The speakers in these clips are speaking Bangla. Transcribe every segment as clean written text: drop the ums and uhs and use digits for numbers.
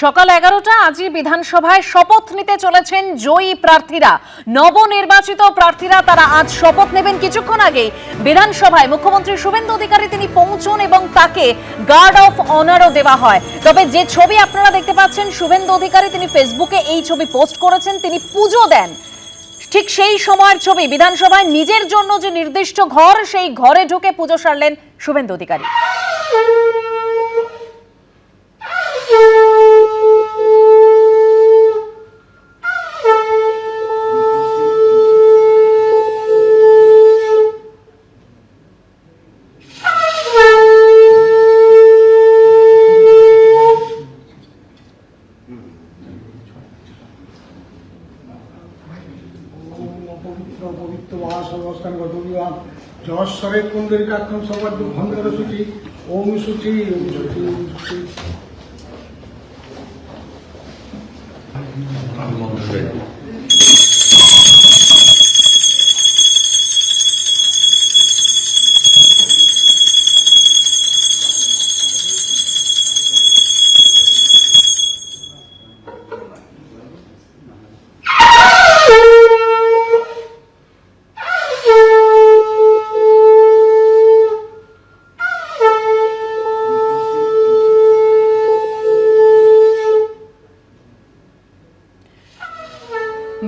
সকাল 11টা আজই বিধানসভায় শপথ নিতে চলেছেন জয়ী প্রার্থীরা। নবনির্বাচিত প্রার্থীরা তারা আজ শপথ নেবেন। কিছুক্ষণ আগে বিধানসভায় মুখ্যমন্ত্রী শুভেন্দু অধিকারী তিনি পৌঁছন এবং তাকে গার্ড অফ অনারও দেওয়া হয়। তবে যে ছবি আপনারা দেখতে পাচ্ছেন, শুভেন্দু অধিকারী তিনি ফেসবুকে এই ছবি পোস্ট করেছেন, তিনি পুজো দেন। ঠিক সেই সময়ের ছবি, বিধানসভায় নিজের জন্য যে নির্দিষ্ট ঘর, সেই ঘরে ঢুকে পুজো সারলেন শুভেন্দু অধিকারী। পবিত্র মহাসংস্থান গতবিভাগ জশ্বরের কুণ্ডলিকাক্ষণ সৌভাগ্য ভঙ্গর সূচি ওম সূচি ওম সূচি ওম সূচি।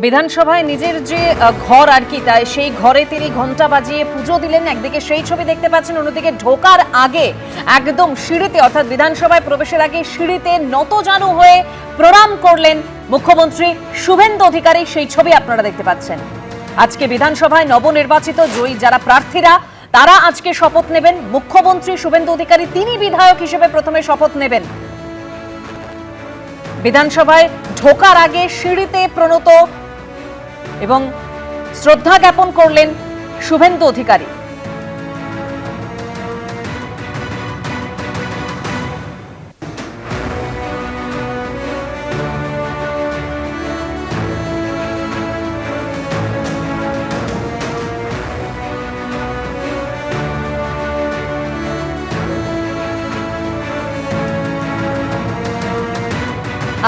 বিধানসভায় নিজের যে ঘর আর কি, তাই সেই ঘরে তিনি ঘন্টা বাজিয়ে পুজো দিলেন। একদিকে সেই ছবি দেখতে পাচ্ছেন, অন্যদিকে ঢোকার আগে একদম সিঁড়িতে, অর্থাৎ বিধানসভায় প্রবেশের আগে সিঁড়িতে নতজানু হয়ে প্রণাম করলেন মুখ্যমন্ত্রী শুভেন্দু অধিকারী। সেই ছবি আপনারা দেখতে পাচ্ছেন। আজকে বিধানসভায় নবনির্বাচিত জয়ী যারা প্রার্থীরা তারা আজকে শপথ নেবেন। মুখ্যমন্ত্রী শুভেন্দু অধিকারী তিনি বিধায়ক হিসেবে প্রথমে শপথ নেবেন। বিধানসভায় ঢোকার আগে সিঁড়িতে প্রণত এবং শ্রদ্ধা জ্ঞাপন করলেন শুভেন্দু অধিকারী।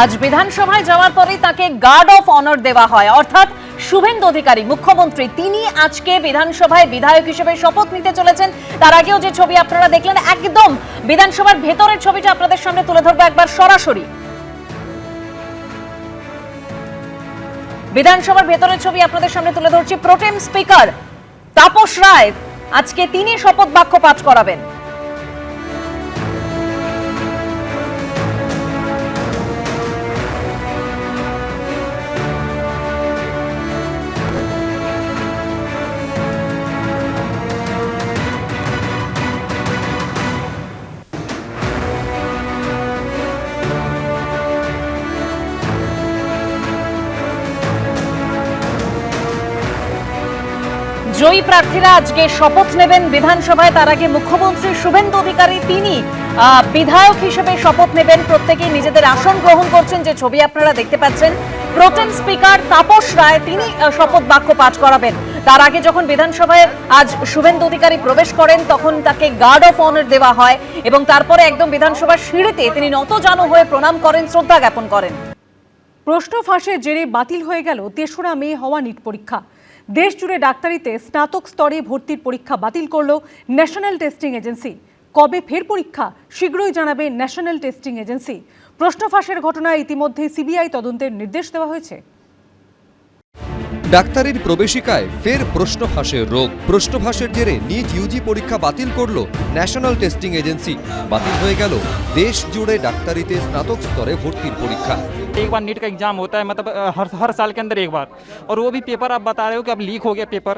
আজ বিধানসভায় যাওয়ার পরে তাকে গার্ড অফ অনার দেওয়া হয়, অর্থাৎ শুভেন্দু অধিকারী মুখ্যমন্ত্রী তিনি আজকে বিধানসভায় বিধায়ক হিসেবে শপথ নিতে চলেছেন। তার আগেও যে ছবি আপনারা দেখলেন, একদম বিধানসভার ভেতরের ছবিটা আপনাদের সামনে তুলে ধরবো একবার সরাসরি। বিধানসভার ভেতরের ছবি আপনাদের সামনে তুলে ধরছি। প্রোটেম স্পিকার তাপস রায় আজকে তিনি শপথ বাক্য পাঠ করাবেন। জয়ী প্রার্থীরা আজকে শপথ নেবেন বিধানসভায়। তার আগে মুখ্যমন্ত্রী শুভেন্দু অধিকারী তিনি বিধায়ক হিসেবে শপথ নেবেন। প্রত্যেকেই নিজেদের আসন গ্রহণ করছেন। যে ছবি আপনারা দেখতে পাচ্ছেন, প্রোটেম স্পিকার তাপস রায় তিনি শপথ বাক্য পাঠ করাবেন। তার আগে যখন বিধানসভায় আজ শুভেন্দু অধিকারী প্রবেশ করেন, তখন তাকে গার্ড অফ অনার দেওয়া হয় এবং তারপরে একদম বিধানসভার সিঁড়িতে তিনি নতজানু হয়ে প্রণাম করেন, শ্রদ্ধা জ্ঞাপন করেন। প্রশ্ন ফাঁসের জেরে বাতিল হয়ে গেল ৩রা মে হওয়া নিট পরীক্ষা। দেশ জুড়ে ডাক্তারিতে স্নাতক স্তরে ভর্তির পরীক্ষা বাতিল করল ন্যাশনাল টেস্টিং এজেন্সি। কবে ফের পরীক্ষা শীঘ্রই জানাবে ন্যাশনাল টেস্টিং এজেন্সি। প্রশ্ন ফাঁসের ঘটনায় ইতিমধ্যে সিবিআই তদন্তের নির্দেশ দেওয়া হয়েছে। ডাক্তারির প্রবেশিকায় ফের প্রশ্ন ফাঁসের রোগ। প্রশ্ন ফাঁসের জেরে নিট ইউজি পরীক্ষা বাতিল করল ন্যাশনাল টেস্টিং এজেন্সি। বাতিল হয়ে গেল দেশ জুড়ে ডাক্তারিতে স্নাতক স্তরে ভর্তির পরীক্ষা। एक बार नीट का एग्जाम होता है, मतलब हर साल के अंदर एक बार, और वो भी पेपर आप बता रहे हो कि अब लीक हो गया पेपर।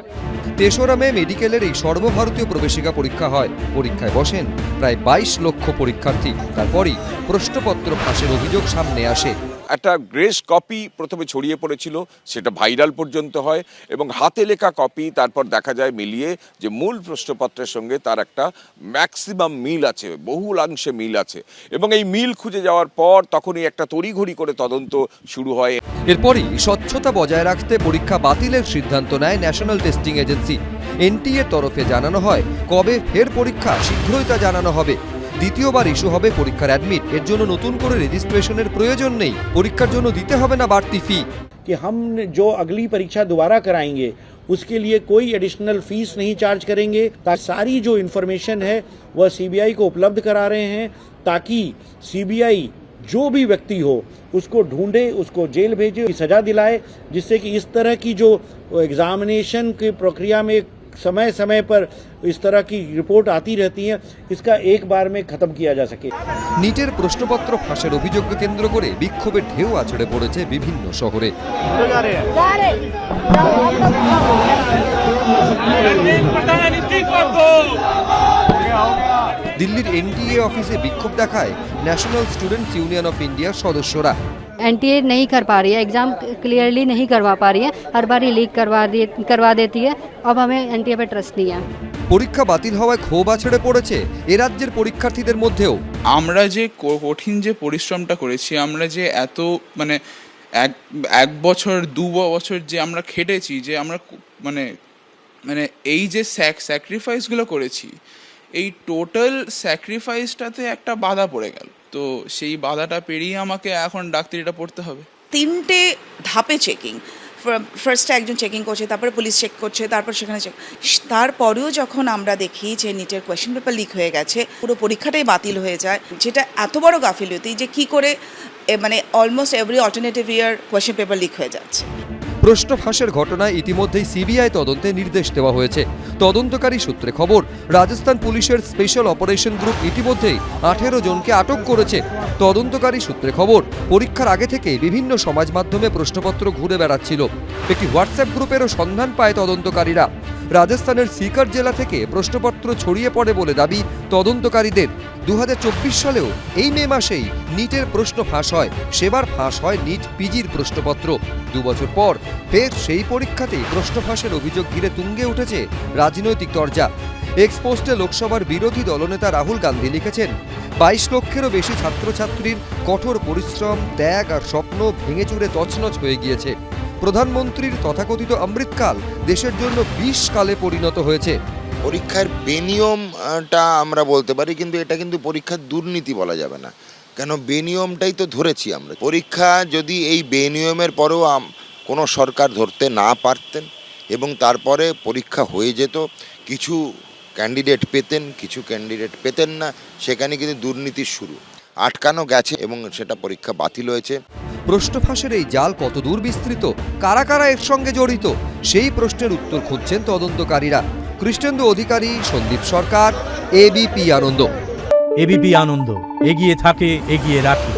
৩রা মে মেডিকেলের এই সর্বভারতীয় প্রবেশিকা পরীক্ষা হয়। পরীক্ষায় বসেন প্রায় ২২ লক্ষ পরীক্ষার্থী। তারপরই প্রশ্নপত্র ফাঁসের অভিযোগ সামনে আসে। একটা গ্রেস কপি প্রথমে ছড়িয়ে পড়েছিল, সেটা ভাইরাল পর্যন্ত হয় এবং হাতে লেখা কপি তারপর দেখা যায় মিলিয়ে যে মূল প্রশ্নপত্রের সঙ্গে তার একটা ম্যাক্সিমাম মিল আছে, বহুলাংশে মিল আছে এবং এই মিল খুঁজে যাওয়ার পর তখনই একটা তড়িঘড়ি করে তদন্ত শুরু হয়। এরপরই স্বচ্ছতা বজায় রাখতে পরীক্ষা বাতিলের সিদ্ধান্ত নেয় ন্যাশনাল টেস্টিং এজেন্সি। এনটিএ তরফে জানানো হয় কবে ফের পরীক্ষা শীঘ্রই তা জানানো হবে। দ্বিতীয়বার ইস্যু হবে পরীক্ষার অ্যাডমিট। এর জন্য নতুন করে রেজিস্ট্রেশনের প্রয়োজন নেই, পরীক্ষার জন্য দিতে হবে না বাড়তি ফি। कि हम जो अगली परीक्षा दोबारा कराएंगे उसके लिए कोई एडिशनल फीस नहीं चार्ज करेंगे। सारी जो इन्फॉर्मेशन है वह सीबीआई को उपलब्ध करा रहे हैं ताकि सीबीआई जो भी व्यक्ति हो उसको ढूंढे, उसको जेल भेजे, सजा दिलाए, जिससे कि इस तरह की जो एग्जामिनेशन की प्रक्रिया में समय समय पर इस तरह की रिपोर्ट आती रहती है, इसका एक बार में खत्म किया जा सके। নিটের প্রশ্নপত্র ফাঁসের অভিযোগকে কেন্দ্র করে বিক্ষোভের ঢেউ আছড়ে পড়েছে বিভিন্ন শহরে। দিল্লির এনটিএ অফিসে বিক্ষোভ দেখায় ন্যাশনাল স্টুডেন্টস ইউনিয়ন অফ ইন্ডিয়ার সদস্যরা। एनटीए नहीं कर पा रही है, एग्ज़ाम क्लियरली नहीं करवा पा रही है, हर बार ही लीक करवा देती है। अब हमें एनटीए पे ट्रस्ट नहीं है। পরীক্ষা বাতিল হওয়ায় ক্ষোভ আছড়ে পড়েছে এ রাজ্যের পরীক্ষার্থীদের মধ্যেও। আমরা যে কঠিন যে পরিশ্রমটা করেছি, আমরা যে এত মানে এক বছর 2 বছর যে আমরা খেটেছি, যে আমরা মানে মানে এই যে স্যাক্রিফাইসগুলো করেছি, এই টোটাল স্যাক্রিফাইসটাতে একটা বাধা পড়ে গেল। তো সেই বাধাটা পেরিয়ে আমাকে এখন ডাক্তারিটা পড়তে হবে। 3টে ধাপে চেকিং, ফার্স্টে একজন চেকিং করছে, তারপরে পুলিশ চেক করছে, তারপর সেখানে চেক, তারপরেও যখন আমরা দেখি যে নিটের কোয়েশ্চেন পেপার লিক হয়ে গেছে, পুরো পরীক্ষাটাই বাতিল হয়ে যায়, যেটা এত বড় গাফিলতি যে কি করে মানে অলমোস্ট এভরি অল্টারনেটিভ ইয়ার কোয়েশ্চেন পেপার লিক হয়ে যাচ্ছে। প্রশ্ন ফাঁসের ঘটনায় ইতিমধ্যেই সিবিআই তদন্তে নির্দেশ দেওয়া হয়েছে। তদন্তকারী সূত্রে খবর, রাজস্থান পুলিশের স্পেশাল অপারেশন গ্রুপ ইতিমধ্যেই 18 জনকে আটক করেছে। তদন্তকারী সূত্রে খবর, পরীক্ষার আগে থেকে বিভিন্ন সমাজ মাধ্যমে প্রশ্নপত্র ঘুরে বেড়াচ্ছিল। একটি হোয়াটসঅ্যাপ গ্রুপেরও সন্ধান পায় তদন্তকারীরা। রাজস্থানের সিকার জেলা থেকে প্রশ্নপত্র ছড়িয়ে পড়ে বলে দাবি তদন্তকারীদের। 2024 সালেও এই মে মাসেই নিটের প্রশ্ন ফাঁস হয়, সেবার ফাঁস হয় নিট পিজির প্রশ্নপত্র। 2 বছর পর ফের সেই পরীক্ষাতেই প্রশ্ন ফাঁসের অভিযোগ ঘিরে তুঙ্গে উঠেছে রাজনৈতিক চর্চা। এক্সপোস্টে লোকসভার বিরোধী দলনেতা রাহুল গান্ধী লিখেছেন, 22 লক্ষেরও বেশি ছাত্রছাত্রীর কঠোর পরিশ্রম, ত্যাগ আর স্বপ্ন ভেঙে চুরে তছনছ হয়ে গিয়েছে। প্রধানমন্ত্রীর তথাকথিত অমৃতকাল দেশের জন্য 20 কালে পরিণত হয়েছে। পরীক্ষার বেনিয়মটা আমরা বলতে পারি, কিন্তু এটা কিন্তু পরীক্ষার দুর্নীতি বলা যাবে না, কেন বেনিয়মটাই তো ধরেছি আমরা। পরীক্ষা যদি এই বেনিয়মের পরেও কোনো সরকার ধরতে না পারতেন এবং তারপরে পরীক্ষা হয়ে যেত, কিছু ক্যান্ডিডেট পেতেন, কিছু ক্যান্ডিডেট পেতেন না, সেখানে কিন্তু দুর্নীতির শুরু। আটকানো গেছে এবং সেটা পরীক্ষা বাতিল হয়েছে। প্রশ্ন ফাঁসের এই জাল কত দূর বিস্তৃত, কারা কারা এর সঙ্গে জড়িত, সেই প্রশ্নের উত্তর খুঁজছেন তদন্তকারীরা। কৃষ্ণেন্দু অধিকারী, সন্দীপ সরকার, এবিপি আনন্দ। এবিপি আনন্দ, এগিয়ে থাকে, এগিয়ে রাখে।